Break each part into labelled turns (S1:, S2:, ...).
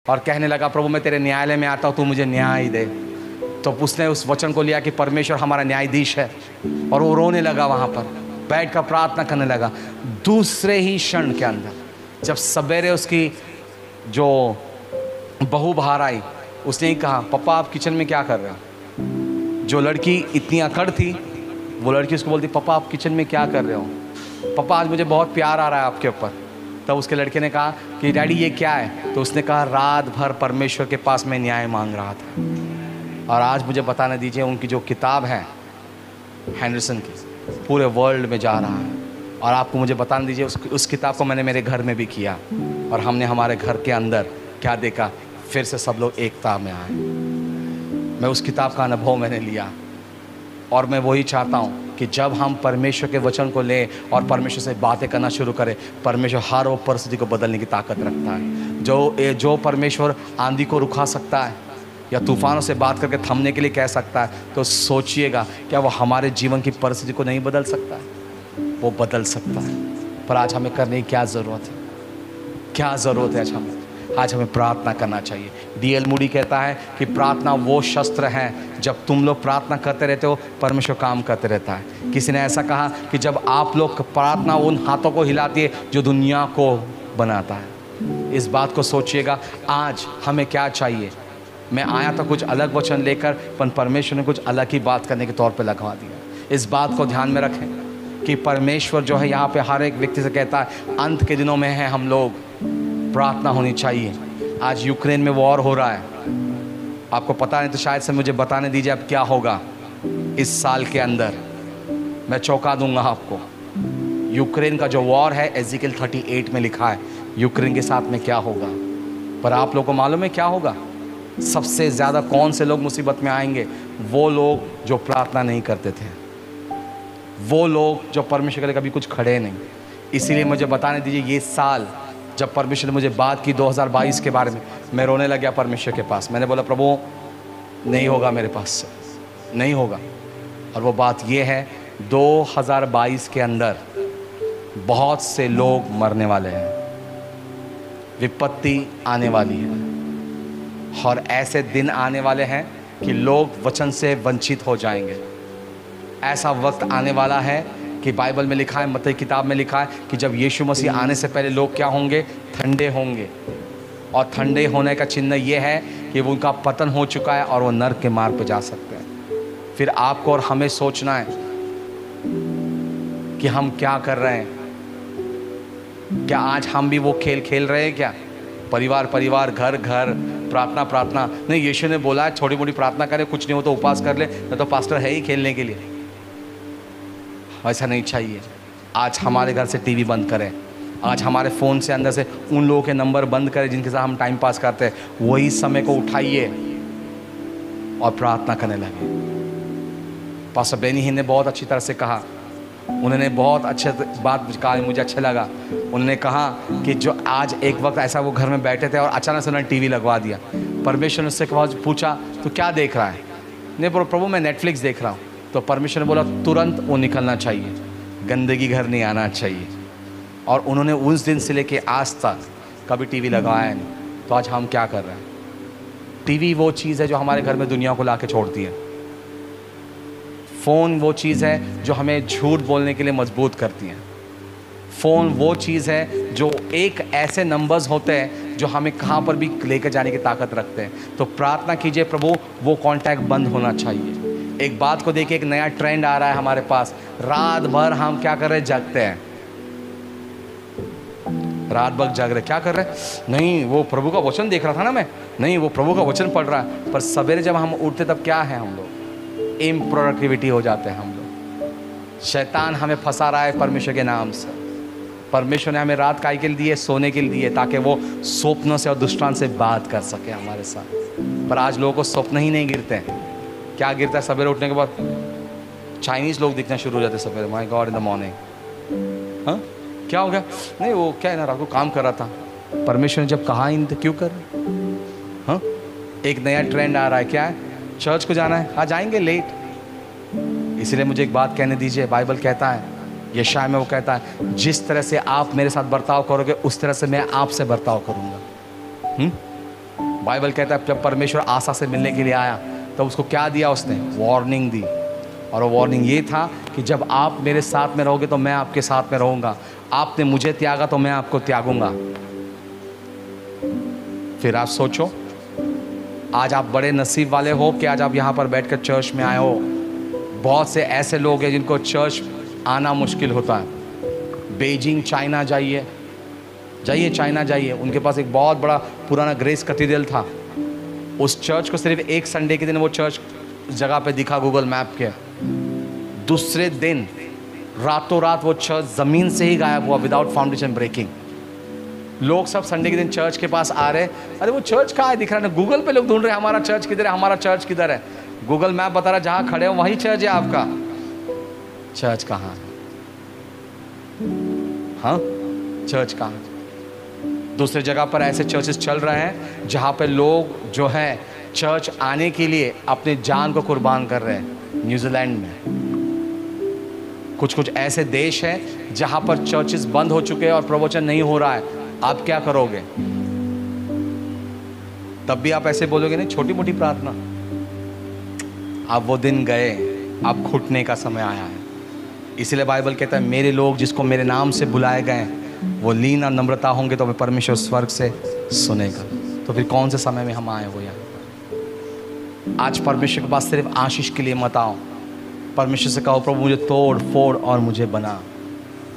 S1: और कहने लगा, प्रभु मैं तेरे न्यायालय में आता हूँ, तू मुझे न्याय दे। तो उसने उस वचन को लिया कि परमेश्वर हमारा न्यायाधीश है, और वो रोने लगा, वहाँ पर बैठ कर प्रार्थना करने लगा। दूसरे ही क्षण के अंदर जब सवेरे उसकी जो बहू बाहर आई, उसने ही कहा, पापा आप किचन में क्या कर रहे हो? जो लड़की इतनी अकड़ थी, वो लड़की उसको बोलती, पापा आप किचन में क्या कर रहे हो? पापा आज मुझे बहुत प्यार आ रहा है आपके ऊपर। तब उसके लड़के ने कहा कि डैडी ये क्या है? तो उसने कहा, रात भर परमेश्वर के पास मैं न्याय मांग रहा था, और आज मुझे बताने दीजिए उनकी जो किताब है हैंडरसन की, पूरे वर्ल्ड में जा रहा है। और आपको मुझे बताने दीजिए उस किताब को मैंने मेरे घर में भी किया, और हमने हमारे घर के अंदर क्या देखा, फिर से सब लोग एकता में आए। मैं उस किताब का अनुभव मैंने लिया, और मैं वही चाहता हूँ कि जब हम परमेश्वर के वचन को लें और परमेश्वर से बातें करना शुरू करें, परमेश्वर हर वो परिस्थिति को बदलने की ताकत रखता है। जो परमेश्वर आंधी को रुका सकता है या तूफानों से बात करके थमने के लिए कह सकता है, तो सोचिएगा क्या वो हमारे जीवन की परिस्थिति को नहीं बदल सकता है? वो बदल सकता है। पर आज हमें करने की क्या ज़रूरत है? क्या ज़रूरत है? आज हमें प्रार्थना करना चाहिए। D.L. मूडी कहता है कि प्रार्थना वो शस्त्र है, जब तुम लोग प्रार्थना करते रहते हो परमेश्वर काम करते रहता है। किसी ने ऐसा कहा कि जब आप लोग प्रार्थना उन हाथों को हिलाती है जो दुनिया को बनाता है। इस बात को सोचिएगा, आज हमें क्या चाहिए। मैं आया था कुछ अलग वचन लेकर, पर परमेश्वर ने कुछ अलग ही बात करने के तौर पर लगवा दिया। इस बात को ध्यान में रखें कि परमेश्वर जो है यहाँ पे हर एक व्यक्ति से कहता है, अंत के दिनों में हैं हम लोग, प्रार्थना होनी चाहिए। आज यूक्रेन में वॉर हो रहा है, आपको पता नहीं तो शायद से मुझे बताने दीजिए अब क्या होगा इस साल के अंदर। मैं चौंका दूंगा आपको। यूक्रेन का जो वॉर है, एजिकल 38 में लिखा है यूक्रेन के साथ में क्या होगा। पर आप लोगों को मालूम है क्या होगा? सबसे ज़्यादा कौन से लोग मुसीबत में आएंगे? वो लोग जो प्रार्थना नहीं करते थे, वो लोग जो परमेश्वर के लिए कभी कुछ खड़े नहीं। इसीलिए मुझे बताने दीजिए, ये साल जब परमेश्वर ने मुझे बात की 2022 के बारे में, मैं रोने लग गया परमेश्वर के पास। मैंने बोला, प्रभु नहीं होगा, मेरे पास से नहीं होगा। और वो बात ये है, 2022 के अंदर बहुत से लोग मरने वाले हैं, विपत्ति आने वाली है, और ऐसे दिन आने वाले हैं कि लोग वचन से वंचित हो जाएंगे। ऐसा वक्त आने वाला है कि बाइबल में लिखा है, मत्ती किताब में लिखा है कि जब यीशु मसीह आने से पहले लोग क्या होंगे? ठंडे होंगे। और ठंडे होने का चिन्ह ये है कि वो उनका पतन हो चुका है और वो नरक के मार्ग पर जा सकते हैं। फिर आपको और हमें सोचना है कि हम क्या कर रहे हैं। क्या आज हम भी वो खेल खेल रहे हैं क्या? परिवार परिवार, घर घर, प्रार्थना प्रार्थना। नहीं, यीशु ने बोला है छोटी मोटी प्रार्थना करें, कुछ नहीं हो तो उपवास कर ले, नहीं तो पास्टर है ही खेलने के लिए। ऐसा नहीं चाहिए। आज हमारे घर से टीवी बंद करें, आज हमारे फ़ोन से अंदर से उन लोगों के नंबर बंद करें जिनके साथ हम टाइम पास करते हैं। वही समय को उठाइए और प्रार्थना करने लगे। पास्टर बेनी हिन ने बहुत अच्छी तरह से कहा, उन्होंने बहुत अच्छे बात कहा, मुझे अच्छा लगा। उन्होंने कहा कि जो आज एक वक्त ऐसा वो घर में बैठे थे और अचानक से उन्होंने टीवी लगवा दिया। परमेश्वर ने उससे पूछा, तो क्या देख रहा है? नहीं बोलो, प्रभु मैं नेटफ्लिक्स देख रहा हूँ। तो परमेश्वर ने बोला, तुरंत वो निकलना चाहिए, गंदगी घर नहीं आना चाहिए। और उन्होंने उस दिन से लेके आज तक कभी टीवी लगाया नहीं। तो आज हम क्या कर रहे हैं? टीवी वो चीज़ है जो हमारे घर में दुनिया को ला के छोड़ती है। फ़ोन वो चीज़ है जो हमें झूठ बोलने के लिए मजबूत करती है। फ़ोन वो चीज़ है जो एक ऐसे नंबर्स होते हैं जो हमें कहाँ पर भी लेकर जाने की ताकत रखते हैं। तो प्रार्थना कीजिए, प्रभु वो कॉन्टैक्ट बंद होना चाहिए। एक बात को देखिए, एक नया ट्रेंड आ रहा है हमारे पास। रात भर हम क्या कर रहे हैं? जगते हैं। रात भर जग रहे, क्या कर रहे हैं? नहीं वो प्रभु का वचन देख रहा था ना मैं, नहीं वो प्रभु का वचन पढ़ रहा है। पर सवेरे जब हम उठते तब क्या है? हम लोग इम्प्रोडक्टिविटी हो जाते हैं। हम लोग, शैतान हमें फंसा रहा है परमेश्वर के नाम से। परमेश्वर ने हमें रात काय के लिए दी है? सोने के लिए दी है, ताकि वो स्वप्नों से और दुष्टांत से बात कर सके हमारे साथ। पर आज लोगों को स्वप्न ही नहीं गिरते हैं। क्या गिरता है? सवेरे उठने के बाद चाइनीज़ लोग दिखना शुरू हो जाते हैं सवेरे। My God, in the morning. हाँ क्या हो गया? नहीं वो क्या है ना, रात को काम कर रहा था। परमेश्वर ने जब कहा इन तो क्यों कर? हाँ, एक नया ट्रेंड आ रहा है। क्या है? चर्च को जाना है, हाँ जाएंगे लेट। इसलिए मुझे एक बात कहने दीजिए। बाइबल कहता है, यशायाह में वो कहता है, जिस तरह से आप मेरे साथ बर्ताव करोगे उस तरह से मैं आपसे बर्ताव करूँगा। बाइबल कहता है जब परमेश्वर आशा से मिलने के लिए आया तो उसको क्या दिया, उसने वार्निंग दी। और वो वार्निंग ये था कि जब आप मेरे साथ में रहोगे तो मैं आपके साथ में रहूँगा, आपने मुझे त्यागा तो मैं आपको त्यागूंगा। फिर आप सोचो, आज आप बड़े नसीब वाले हो कि आज आप यहाँ पर बैठकर चर्च में आए हो। बहुत से ऐसे लोग हैं जिनको चर्च आना मुश्किल होता है। बीजिंग चाइना जाइए चाइना जाइए, उनके पास एक बहुत बड़ा पुराना ग्रेस कैथेड्रल था। उस चर्च को सिर्फ एक संडे के दिन वो चर्च जगह पे दिखा गूगल मैप के, दूसरे दिन रातों रात वो चर्च ज़मीन से ही गायब हुआ, विदाउट फाउंडेशन ब्रेकिंग। लोग सब संडे के दिन चर्च के पास आ रहे, अरे वो चर्च कहाँ है दिख रहा है ना, गूगल पे लोग ढूंढ रहे हैं हमारा चर्च किधर है, हमारा चर्च किधर है। गूगल मैप बता रहा है जहाँ खड़े हो वहीं चर्च है आपका। चर्च कहाँ है? हाँ, चर्च कहाँ है? दूसरे जगह पर ऐसे चर्चेस चल रहे हैं जहाँ पे लोग जो है चर्च आने के लिए अपनी जान को कुर्बान कर रहे हैं। न्यूजीलैंड में कुछ ऐसे देश हैं जहाँ पर चर्चेस बंद हो चुके हैं और प्रवचन नहीं हो रहा है। आप क्या करोगे? तब भी आप ऐसे बोलोगे नहीं, छोटी मोटी प्रार्थना। अब वो दिन गए, अब घुटने का समय आया है। इसलिए बाइबल कहता है मेरे लोग जिसको मेरे नाम से बुलाए गए वो लीन और नम्रता होंगे तो परमेश्वर स्वर्ग से सुनेगा। तो फिर कौन से समय में हम आए हो यार? आज परमेश्वर के पास सिर्फ आशीष के लिए मत आओ। परमेश्वर से कहो प्रभु मुझे तोड़ फोड़ और मुझे बना।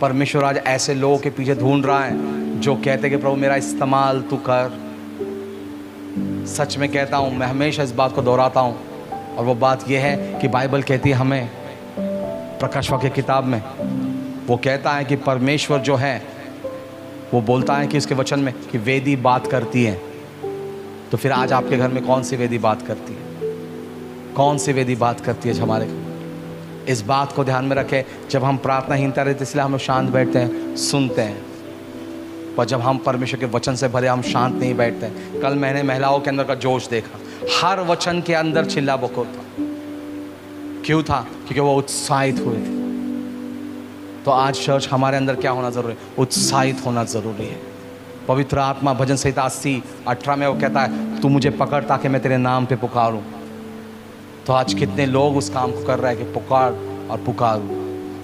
S1: परमेश्वर आज ऐसे लोगों के पीछे ढूंढ रहा है जो कहते कि प्रभु मेरा इस्तेमाल तू कर। सच में कहता हूँ, मैं हमेशा इस बात को दोहराता हूँ, और वो बात यह है कि बाइबल कहती है हमें, प्रकाश वाक्य किताब में वो कहता है कि परमेश्वर जो है वो बोलता है कि इसके वचन में कि वेदी बात करती है। तो फिर आज आपके घर में कौन सी वेदी बात करती है? कौन सी वेदी बात करती है हमारे? इस बात को ध्यान में रखें। जब हम प्रार्थनाहीनता रहते इसलिए हम लोग शांत बैठते हैं, सुनते हैं, पर जब हम परमेश्वर के वचन से भरे हम शांत नहीं बैठते हैं। कल मैंने महिलाओं के अंदर का जोश देखा, हर वचन के अंदर चिल्ला बको था। क्यों था? क्योंकि वो उत्साहित हुए थे। तो आज चर्च हमारे अंदर क्या होना जरूरी है? उत्साहित होना जरूरी है। पवित्र आत्मा भजन संहिता 80:18 में वो कहता है तू मुझे पकड़ ताकि मैं तेरे नाम पे पुकारूं। तो आज कितने लोग उस काम को कर रहे हैं कि पुकार और पुकारूं।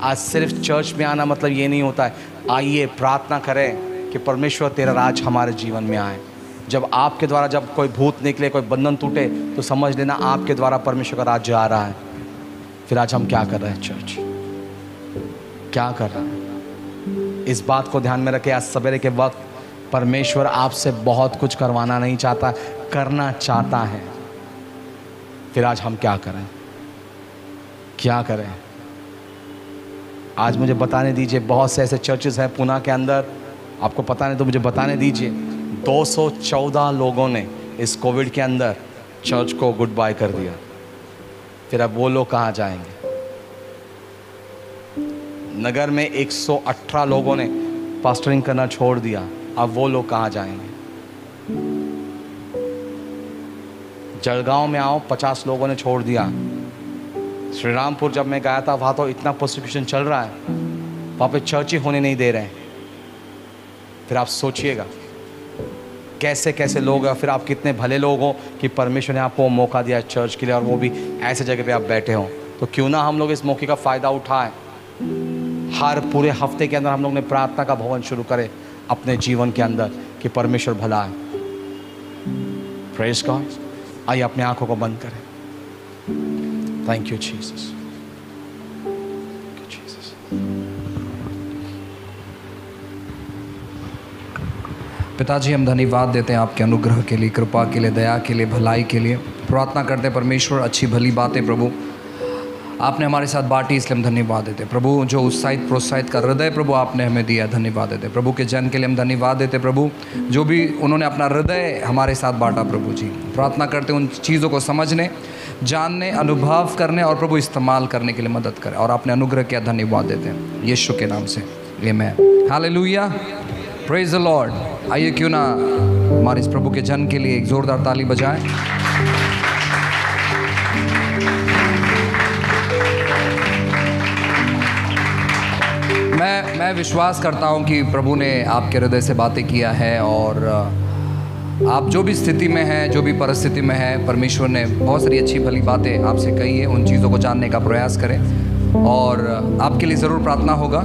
S1: आज सिर्फ चर्च में आना मतलब ये नहीं होता है। आइए प्रार्थना करें कि परमेश्वर तेरा राज हमारे जीवन में आए। जब आपके द्वारा जब कोई भूत निकले, कोई बंधन टूटे, तो समझ लेना आपके द्वारा परमेश्वर का राज्य आ रहा है। फिर आज हम क्या कर रहे हैं? चर्च क्या कर रहा है? इस बात को ध्यान में रखें। आज सवेरे के वक्त परमेश्वर आपसे बहुत कुछ करवाना नहीं चाहता, करना चाहता है। फिर आज हम क्या करें? क्या करें? आज मुझे बताने दीजिए, बहुत से ऐसे चर्चेस हैं पुणे के अंदर, आपको पता नहीं तो मुझे बताने दीजिए, 214 लोगों ने इस कोविड के अंदर चर्च को गुड बाय कर दिया। फिर अब वो लोग कहाँ जाएंगे? नगर में 118 लोगों ने पास्टरिंग करना छोड़ दिया, अब वो लोग कहाँ जाएंगे? जलगांव में आओ, 50 लोगों ने छोड़ दिया। श्री रामपुर जब मैं गया था वहाँ तो इतना प्रोसिक्यूशन चल रहा है, वहाँ पे चर्च ही होने नहीं दे रहे हैं। फिर आप सोचिएगा कैसे कैसे लोग हैं। फिर आप कितने भले लोग हो कि परमेश्वर ने आपको मौका दिया चर्च के लिए, और वो भी ऐसे जगह पे आप बैठे हो। तो क्यों ना हम लोग इस मौके का फ़ायदा उठाएं। हर पूरे हफ्ते के अंदर हम लोग ने प्रार्थना का भवन शुरू करे अपने जीवन के अंदर कि परमेश्वर भला है। Praise God. आइए अपने आंखों को बंद करें। Thank you Jesus.
S2: पिताजी हम धन्यवाद देते हैं आपके अनुग्रह के लिए, कृपा के लिए, दया के लिए, भलाई के लिए। प्रार्थना करते हैं परमेश्वर अच्छी भली बातें प्रभु आपने हमारे साथ बांटी, इसलिए हम धन्यवाद देते प्रभु। जो उत्साहित प्रोत्साहित का हृदय प्रभु आपने हमें दिया, धन्यवाद देते प्रभु। के जन के लिए हम धन्यवाद देते प्रभु, जो भी उन्होंने अपना हृदय हमारे साथ बांटा प्रभु जी। प्रार्थना करते उन चीज़ों को समझने, जानने, अनुभव करने और प्रभु इस्तेमाल करने के लिए मदद करें। और आपने अनुग्रह किया, धन्यवाद देते हैं यीशु के नाम से, आमीन। Hallelujah, praise the Lord. आइए क्यों ना हमारे इस प्रभु के जन के लिए एक ज़ोरदार ताली बजाएं। मैं विश्वास करता हूं कि प्रभु ने आपके हृदय से बातें किया है, और आप जो भी स्थिति में हैं, जो भी परिस्थिति में है, परमेश्वर ने बहुत सारी अच्छी भली बातें आपसे कही है। उन चीज़ों को जानने का प्रयास करें और आपके लिए ज़रूर प्रार्थना होगा।